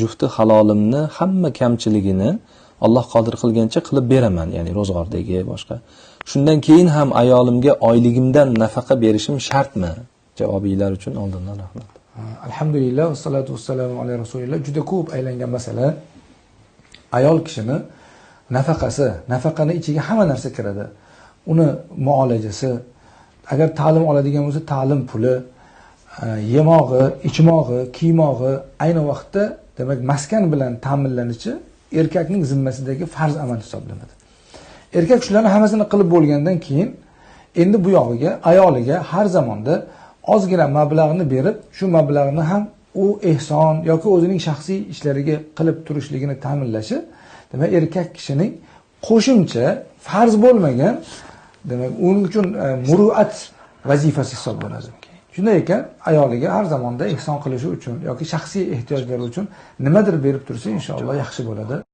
jufti halolimni hamma kamchiligini Alloh qodir qilgancha qilib beraman, ya'ni ro'zg'ordagi boshqa. Shundan keyin ham ayolimga oyligimdan nafaqa berishim shartmi? Javobinglar uchun oldindan rahmat. Alhamdulillah, vassalatu vassalamu ala rasulillah. Juda ko'p aylangan masala. Ayol kishini nafaqani ichiga hamma narsa kiradi. Uni muolajasi, agar ta'lim oladigan bo'lsa, ta'lim puli, yemog'i, ichmog'i, kiymog'i, ayni vaqtda demak maskan bilan ta'minlanishi erkakning zimmasidagi farz amal hisoblanadi. Erkak shularni hammasini qilib bo'lgandan keyin endi bu yog'iga ayoliga har zamonda ozgina mablag'ni berib, shu mablag'ni ham u ehson yoki o'zining shaxsiy ishlariga qilib turishligini ta'minlashi, demak erkak kishining qo'shimcha farz bo'lmagan, demak uning uchun muruat vazifasi hisoblanadi. Shunday ekan, ayoliga har zamonda ehson qilishi uchun yoki shaxsiy ehtiyojlari uchun nimadir berib tursa, inshaalloh yaxshi bo'ladi.